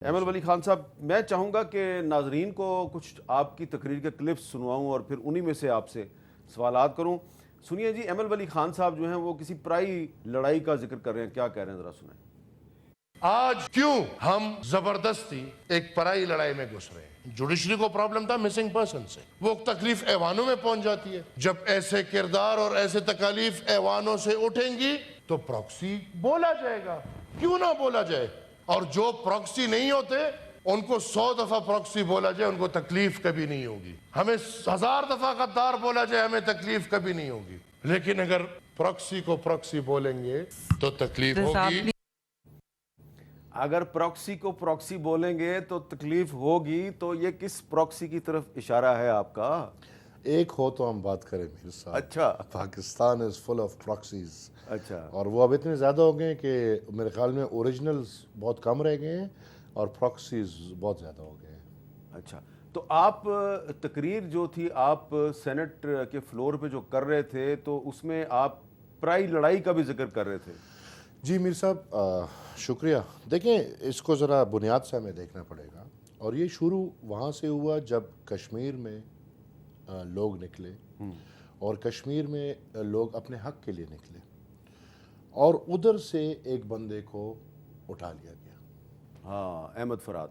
ایمن ولی خان صاحب، میں چاہوں گا کہ ناظرین کو کچھ آپ کی تقریر کے کلپس سنواؤں اور پھر انہی میں سے آپ سے سوالات کروں۔ سنیے جی، ایمن ولی خان صاحب جو ہیں وہ کسی پرائی لڑائی کا ذکر کر رہے ہیں، کیا کہہ رہے ہیں ذرا سنیں۔ آج کیوں ہم زبردستی ایک پرائی لڑائی میں گھس رہے ہیں؟ جوڈیشری کو پرابلم تھا مسنگ پرسن سے، وہ تکلیف ایوانوں میں پہنچ جاتی ہے۔ جب ایسے کردار اور ایسے تکالیف ایوانوں سے اٹھیں گی تو پراکسی بولا جائے گا، کیوں نہ بولا جائے؟ اور جو پراکسی نہیں ہوتے ان کو 100 دفعہ پراکسی بولا جائے، ان کو تکلیف کبھی نہیں ہوگی۔ ہمیں 1000 دفعہ غدار بولا جائے، ہمیں تکلیف کبھی نہیں ہوگی۔ لیکن اگر پراکسی کو پراکسی بولیں گے تو تکلیف ہوگی۔ اگر پراکسی کو پراکسی بولیں گے تو تکلیف ہوگی، تو یہ کس پراکسی کی طرف اشارہ ہے آپ کا؟ ایک ہو تو ہم بات کریں میر صاحب۔ اچھا، پاکستان از فل آف پراکسیز، اچھا، اور وہ اب اتنے زیادہ ہو گئے کہ میرے خیال میں اوریجنلز بہت کم رہ گئے ہیں اور پراکسیز بہت زیادہ ہو گئے ہیں۔ اچھا۔ تو آپ تقریر جو تھی آپ سینٹ کے فلور پہ جو کر رہے تھے، تو اس میں آپ پرائی لڑائی کا بھی ذکر کر رہے تھے۔ جی میر صاحب، شکریہ۔ دیکھیں، اس کو ذرا بنیاد سے ہمیں دیکھنا پڑے گا، اور یہ شروع وہاں سے ہوا جب کشمیر میں لوگ نکلے، اور کشمیر میں لوگ اپنے حق کے لیے نکلے، اور ادھر سے ایک بندے کو اٹھا لیا گیا۔ ہاں، احمد فراد،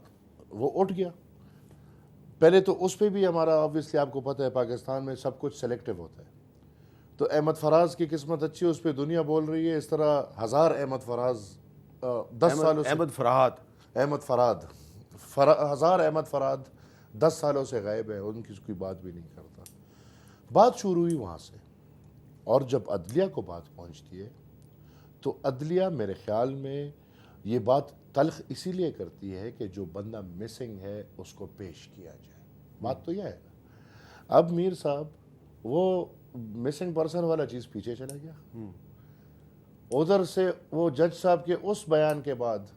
وہ اٹھ گیا۔ پہلے تو اس پہ بھی ہمارا آبویسلی آپ کو پتہ ہے پاکستان میں سب کچھ سلیکٹیو ہوتا ہے، تو احمد فراز کی قسمت اچھی ہے، اس پہ دنیا بول رہی ہے۔ اس طرح 1000 احمد فراز 10 سالوں سے، احمد فرحات، احمد فراد 1000 احمد فراد 10 سالوں سے غائب ہے، ان کی کوئی بات بھی نہیں کرتا۔ بات شروع ہوئی وہاں سے، اور جب عدلیہ کو بات پہنچتی ہے تو عدلیہ میرے خیال میں یہ بات تلخ اسی لیے کرتی ہے کہ جو بندہ مسنگ ہے اس کو پیش کیا جائے۔ بات تو یہ ہے نا۔ اب میر صاحب وہ مسنگ پرسن والا چیز پیچھے چلا گیا، ادھر سے وہ جج صاحب کے اس بیان کے بعد،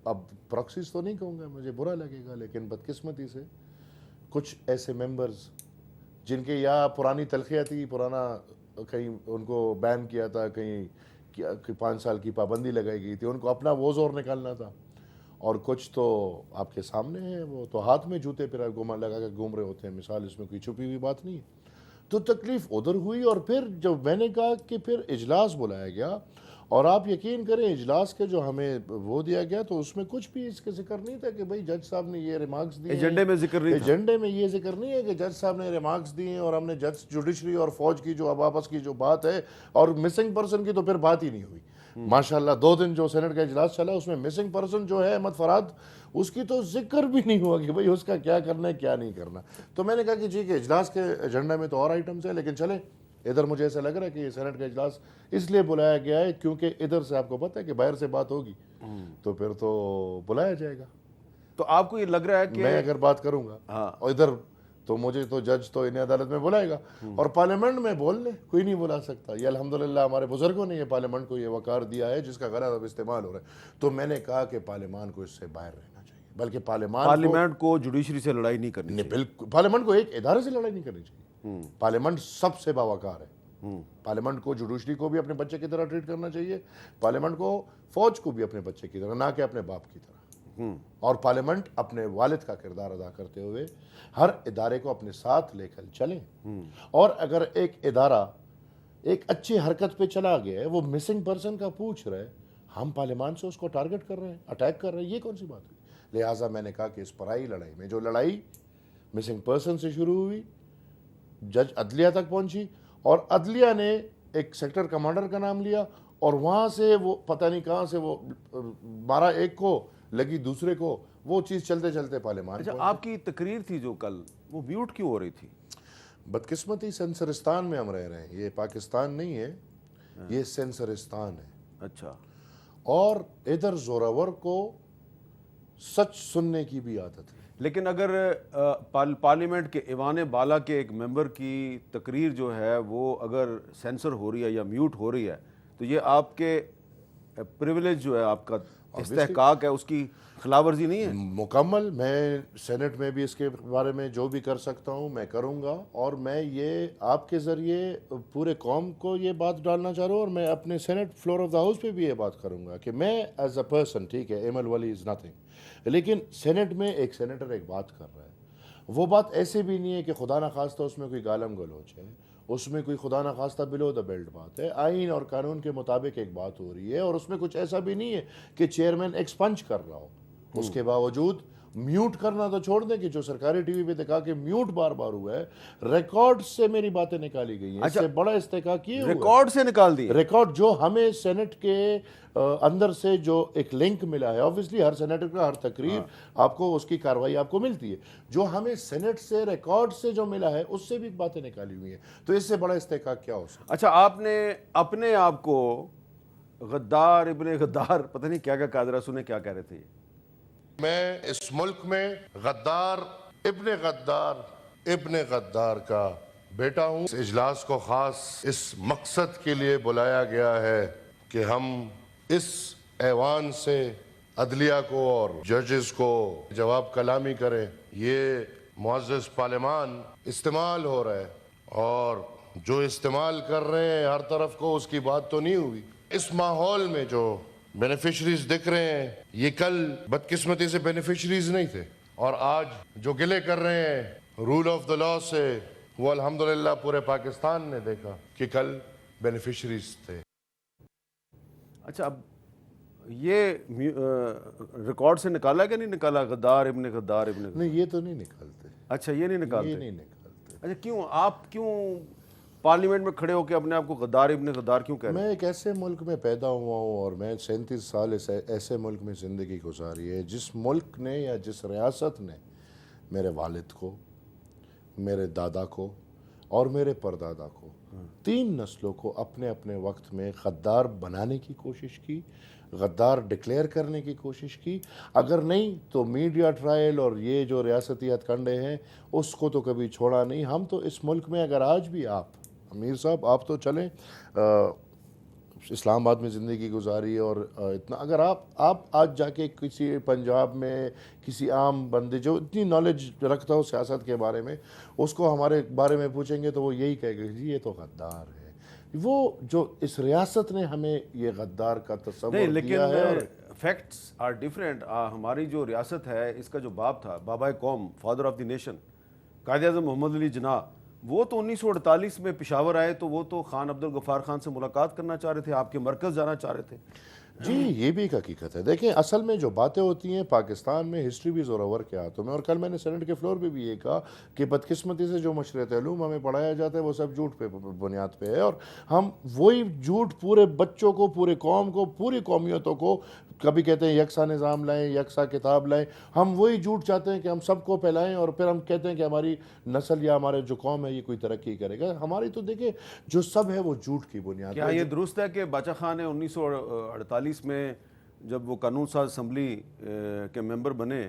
اب پراکسیز تو نہیں کہوں گا، مجھے برا لگے گا، لیکن بدقسمتی سے کچھ ایسے ممبرز جن کے یا پرانی تلخیہ تھی، پرانا کہیں ان کو بین کیا تھا، کہیں 5 سال کی پابندی لگائی گئی تھی، ان کو اپنا وہ زور نکالنا تھا، اور کچھ تو آپ کے سامنے ہیں، وہ تو ہاتھ میں جوتے پھر لگا کے گھوم رہے ہوتے ہیں، مثال اس میں کوئی چھپی ہوئی بات نہیں ہے۔ تو تکلیف ادھر ہوئی، اور پھر جب میں نے کہا کہ پھر اجلاس بلایا گیا، اور آپ یقین کریں اجلاس کے جو ہمیں وہ دیا گیا تو اس میں کچھ بھی اس کا ذکر نہیں تھا کہ بھئی جج صاحب نے یہ ریمارکس دیے ہیں۔ ایجنڈے میں ذکر نہیں تھا، ایجنڈے میں یہ ذکر نہیں ہے کہ جج صاحب نے ریمارکس دیے ہیں، اور ہم نے جج جوڈیشری اور فوج کی جو اب آپس کی جو بات ہے، اور مسنگ پرسن کی تو پھر بات ہی نہیں ہوئی۔ ماشاءاللہ 2 دن جو سینٹ کا اجلاس چلا اس میں مسنگ پرسن جو ہے احمد فراد، اس کی تو ذکر بھی نہیں ہوا کہ بھئی اس کا کیا کرنا ہے کیا نہیں کرنا۔ تو میں نے کہا کہ جی کہ اجلاس کے ایجنڈے میں تو اور آئٹمز ہیں، لیکن چلیں ادھر مجھے ایسا لگ رہا ہے کہ یہ سینٹ کا اجلاس اس لیے بلایا گیا ہے کیونکہ ادھر سے آپ کو پتہ ہے کہ باہر سے بات ہوگی تو پھر تو بلایا جائے گا۔ تو آپ کو یہ لگ رہا ہے کہ میں اگر بات کروں گا اور ادھر تو مجھے تو جج تو انہیں عدالت میں بلائے گا، اور پارلیمنٹ میں بول لیں، کوئی نہیں بلا سکتا۔ یہ الحمدللہ ہمارے بزرگوں نے یہ پارلیمنٹ کو یہ وقار دیا ہے جس کا غلط اب استعمال ہو رہا ہے۔ تو میں نے کہا کہ پارلیمان کو اس سے باہر رہنا چاہیے، بلکہ پارلیمنٹ کو جوڈیشری سے لڑائی نہیں کرنی چاہیے۔ بالکل پارلیمنٹ کو ایک ادارے سے لڑائی نہیں کرنی چاہیے۔ پارلیمنٹ سب سے باوقار ہے۔ پارلیمنٹ کو جوڈیشری کو بھی اپنے بچے کی طرح ٹریٹ کرنا چاہیے، پارلیمنٹ کو فوج کو بھی اپنے بچے کی طرح، نہ کہ اپنے باپ کی طرح۔ اور پارلیمنٹ اپنے والد کا کردار ادا کرتے ہوئے ہر ادارے کو اپنے ساتھ لے کر چلیں، اور اگر ایک ادارہ ایک اچھی حرکت پہ چلا گیا ہے، وہ مسنگ پرسن کا پوچھ رہے، ہم پارلیمان سے اس کو ٹارگٹ کر رہے ہیں، اٹیک کر رہے ہیں، یہ کون سی بات ہوئی؟ لہٰذا میں نے کہا کہ اس پرائی لڑائی میں جو لڑائی مسنگ پرسن سے شروع ہوئی، جج عدلیہ تک پہنچی، اور عدلیہ نے ایک سیکٹر کمانڈر کا نام لیا، اور وہاں سے وہ پتہ نہیں کہاں سے وہ مارا ایک کو، لگی دوسرے کو، وہ چیز چلتے چلتے پارلیمان۔ اچھا، آپ کی تقریر تھی جو کل، وہ میوٹ کیوں ہو رہی تھی؟ بدقسمتی سینسرستان میں ہم رہ رہے ہیں، یہ پاکستان نہیں ہے، یہ سینسرستان ہے۔ اچھا، اور ادھر زوراور کو سچ سننے کی بھی عادت ہے۔ لیکن اگر پارلیمنٹ کے ایوان بالا کے ایک ممبر کی تقریر جو ہے وہ اگر سینسر ہو رہی ہے یا میوٹ ہو رہی ہے، تو یہ آپ کے پریویلیج جو ہے آپ کا استحقاق ہے, اس کی خلاف ورزی نہیں ہے؟ مکمل. میں سینٹ میں بھی اس کے بارے میں جو بھی کر سکتا ہوں میں کروں گا, اور میں یہ آپ کے ذریعے پورے قوم کو یہ بات ڈالنا چاہ رہا ہوں, اور میں اپنے senate floor of the house پہ بھی یہ بات کروں گا کہ میں ایز اے پرسن, ٹھیک ہے, ایمل ولی از نتھنگ, لیکن سینٹ میں ایک سینیٹر ایک بات کر رہا ہے, وہ بات ایسے بھی نہیں ہے کہ خدا نخواستہ اس میں کوئی گالم گلوچ ہے, اس میں کوئی خدا نخواستہ بلو دا بیلٹ بات ہے, آئین اور قانون کے مطابق ایک بات ہو رہی ہے, اور اس میں کچھ ایسا بھی نہیں ہے کہ چیئرمین ایکسپنج کر رہا ہو. اس کے باوجود میوٹ کرنا تو چھوڑ دیں کہ جو سرکاری ٹی وی پہ دکھا کہ میوٹ بار بار ہوا ہے, ریکارڈ سے میری باتیں نکالی گئی ہیں. اس سے بڑا استحقاق یہ ہوا ہے, ریکارڈ سے نکال دی, ریکارڈ جو ہمیں سینٹ کے اندر سے جو ایک لنک ملا ہے. آبویسلی ہر سینیٹر کا ہر تقریر آپ کو اس کی کاروائی آپ کو ملتی ہے, جو ہمیں سینٹ سے ریکارڈ سے جو ملا ہے اس سے بھی باتیں نکالی ہوئی ہیں. تو اس سے بڑا استحقاق کیا ہو سکتا؟ اچھا, آپ نے اپنے آپ کو غدار ابن غدار پتہ نہیں کیا کہا ذرا سنیں کیا کہہ رہے تھے. میں اس ملک میں غدار ابن غدار کا بیٹا ہوں. اس اجلاس کو خاص اس مقصد کے لیے بلایا گیا ہے کہ ہم اس ایوان سے عدلیہ کو اور ججز کو جواب کلامی کریں. یہ معزز پارلیمان استعمال ہو رہا ہے, اور جو استعمال کر رہے ہیں ہر طرف کو, اس کی بات تو نہیں ہوئی. اس ماحول میں جو بینیفیشریز دکھ رہے ہیں, یہ کل بدقسمتی سے بینیفیشریز نہیں تھے, اور آج جو گلے کر رہے ہیں رول آف دا لا سے, وہ الحمدللہ پورے پاکستان نے دیکھا کہ کل بینیفیشریز تھے. اچھا, اب یہ ریکارڈ سے نکالا کہ نہیں نکالا غدار ابن غدار ابن؟ نہیں, یہ تو نہیں نکالتے. اچھا, یہ نہیں نکالتے. یہ نہیں نکالتے. اچھا, کیوں آپ کیوں پارلیمنٹ میں کھڑے ہو کے اپنے آپ کو غدار ابن غدار کیوں کہہ رہے ہیں؟ میں ایک ایسے ملک میں پیدا ہوا ہوں, اور میں 37 سال ایسے ملک میں زندگی گزاری ہے جس ملک نے یا جس ریاست نے میرے والد کو, میرے دادا کو اور میرے پردادا کو, 3 نسلوں کو اپنے اپنے وقت میں غدار بنانے کی کوشش کی, غدار ڈکلیئر کرنے کی کوشش کی. اگر نہیں تو میڈیا ٹرائل اور یہ جو ریاستی ہتھ کنڈے ہیں اس کو تو کبھی چھوڑا نہیں. ہم تو اس ملک میں, اگر آج بھی آپ امیر صاحب آپ تو چلیں اسلام آباد میں زندگی گزاری, اور اتنا اگر آپ آج جا کے کسی پنجاب میں کسی عام بندے جو اتنی نالج رکھتا ہو سیاست کے بارے میں, اس کو ہمارے بارے میں پوچھیں گے تو وہ یہی کہے گا جی یہ تو غدار ہے. وہ جو اس ریاست نے ہمیں یہ غدار کا تصور نہیں, دیا ہے. لیکن فیکٹس آر ڈیفرنٹ. ہماری جو ریاست ہے اس کا جو باپ تھا, بابا قوم, father of the nation, Quaid Azam محمد علی جناح, وہ تو 1948 میں پشاور آئے تو وہ تو خان عبد الغفار خان سے ملاقات کرنا چاہ رہے تھے, آپ کے مرکز جانا چاہ رہے تھے. جی, یہ بھی ایک حقیقت ہے. دیکھیں, اصل میں جو باتیں ہوتی ہیں پاکستان میں ہسٹری بھی زورور کے ہاتھوں میں, اور کل میں نے سینٹ کے فلور پہ بھی یہ کہا کہ بدقسمتی سے جو مشرت علوم ہمیں پڑھایا جاتا ہے وہ سب جھوٹ پہ بنیاد پہ ہے, اور ہم وہی جھوٹ پورے بچوں کو, پورے قوم کو, پوری قومیتوں کو, کبھی کہتے ہیں یکساں نظام لائیں, یکساں کتاب لائیں, ہم وہی جھوٹ چاہتے ہیں کہ ہم سب کو پھیلائیں, اور پھر ہم کہتے ہیں کہ ہماری نسل یا ہمارے جو قوم ہے یہ کوئی ترقی کرے گا. ہماری تو دیکھیں جو سب ہے وہ جھوٹ کی بنیاد. کیا یہ درست ہے کہ باچا خان نے 1948 میں جب وہ قانون ساز اسمبلی کے ممبر بنے,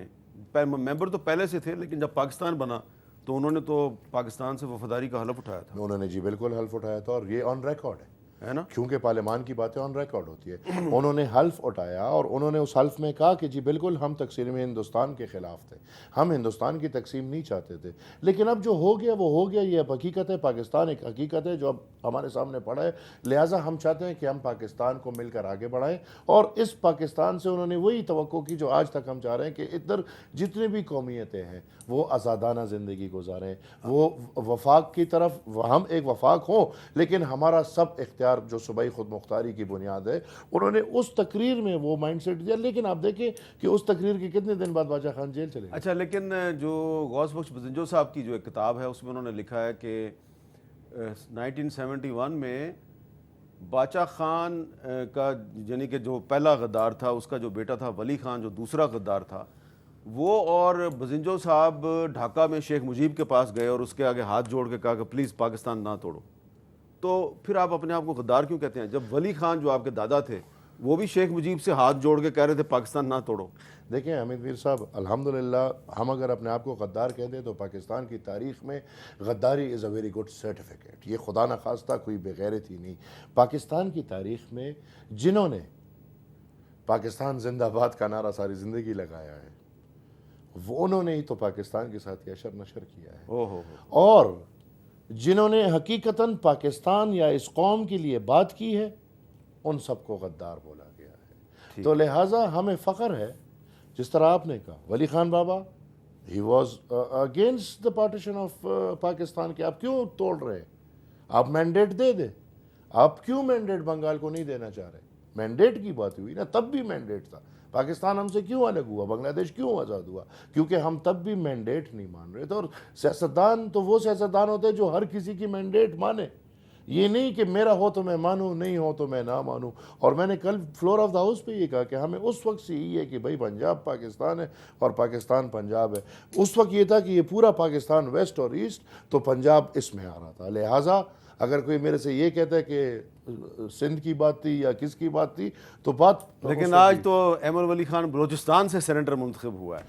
ممبر تو پہلے سے تھے لیکن جب پاکستان بنا تو انہوں نے تو پاکستان سے وفاداری کا حلف اٹھایا تھا؟ انہوں نے جی بالکل حلف اٹھایا تھا, اور یہ آن ریکارڈ ہے نا, کیونکہ پارلیمان کی باتیں آن ریکارڈ ہوتی ہے. انہوں نے حلف اٹھایا, اور انہوں نے اس حلف میں کہا کہ جی بالکل ہم تقسیم ہندوستان کے خلاف تھے, ہم ہندوستان کی تقسیم نہیں چاہتے تھے, لیکن اب جو ہو گیا وہ ہو گیا. یہ اب حقیقت ہے, پاکستان ایک حقیقت ہے جو اب ہمارے سامنے پڑا ہے. لہٰذا ہم چاہتے ہیں کہ ہم پاکستان کو مل کر آگے بڑھائیں, اور اس پاکستان سے انہوں نے وہی توقع کی جو آج تک ہم چاہ رہے ہیں کہ ادھر جتنی بھی قومیتیں ہیں وہ آزادانہ زندگی گزاریں, وہ وفاق کی طرف, ہم ایک وفاق ہوں لیکن ہمارا سب اختیار جو صوبائی خود مختاری کی بنیاد ہے. انہوں نے اس تقریر میں وہ مائنڈ سیٹ دیا, لیکن آپ دیکھیں کہ اس تقریر کے کتنے دن بعد باچا خان جیل چلے گئے. اچھا, لیکن جو غوث بخش بزنجو صاحب کی جو ایک کتاب ہے اس میں انہوں نے لکھا ہے کہ 1971 میں باچا خان کا, یعنی کہ جو پہلا غدار تھا اس کا جو بیٹا تھا ولی خان جو دوسرا غدار تھا, وہ اور بزنجو صاحب ڈھاکہ میں شیخ مجیب کے پاس گئے اور اس کے آگے ہاتھ جوڑ کے کہا کہ پلیز پاکستان نہ توڑو. تو پھر آپ اپنے آپ کو غدار کیوں کہتے ہیں جب ولی خان جو آپ کے دادا تھے وہ بھی شیخ مجیب سے ہاتھ جوڑ کے کہہ رہے تھے پاکستان نہ توڑو؟ دیکھیں حمید میر صاحب, الحمدللہ ہم اگر اپنے آپ کو غدار کہہ دیں تو پاکستان کی تاریخ میں غداری از اے ویری گڈ سرٹیفکیٹ. یہ خدا نخواستہ کوئی بغیرتی نہیں. پاکستان کی تاریخ میں جنہوں نے پاکستان زندہ باد کا نعرہ ساری زندگی لگایا ہے، وہ انہوں نے ہی تو پاکستان کے ساتھ یہ اشر نشر کیا ہے، اور جنہوں نے حقیقتاً پاکستان یا اس قوم کے لیے بات کی ہے ان سب کو غدار بولا گیا ہے۔ تو لہٰذا ہمیں فخر ہے، جس طرح آپ نے کہا ولی خان بابا he was against the partition of Pakistan, کہ آپ کیوں توڑ رہے ہیں، آپ مینڈیٹ دے دیں، آپ کیوں مینڈیٹ بنگال کو نہیں دینا چاہ رہے؟ مینڈیٹ کی بات ہوئی نا، تب بھی مینڈیٹ تھا، پاکستان ہم سے کیوں الگ ہوا، بنگلہ دیش کیوں آزاد ہوا؟ کیونکہ ہم تب بھی مینڈیٹ نہیں مان رہے تھے۔ اور سیاستدان تو وہ سیاستدان ہوتے ہیں جو ہر کسی کی مینڈیٹ مانے، یہ نہیں کہ میرا ہو تو میں مانوں، نہیں ہو تو میں نہ مانوں۔ اور میں نے کل فلور آف دا ہاؤس پہ یہ کہا کہ ہمیں اس وقت سے یہ ہے کہ بھائی پنجاب پاکستان ہے اور پاکستان پنجاب ہے۔ اس وقت یہ تھا کہ یہ پورا پاکستان ویسٹ اور ایسٹ، تو پنجاب اس میں آ رہا تھا۔ لہٰذا اگر کوئی میرے سے یہ کہتا ہے کہ سندھ کی بات تھی یا کس کی بات تھی، تو بات، لیکن آج تو ایمل ولی خان بلوچستان سے سینیٹر منتخب ہوا ہے۔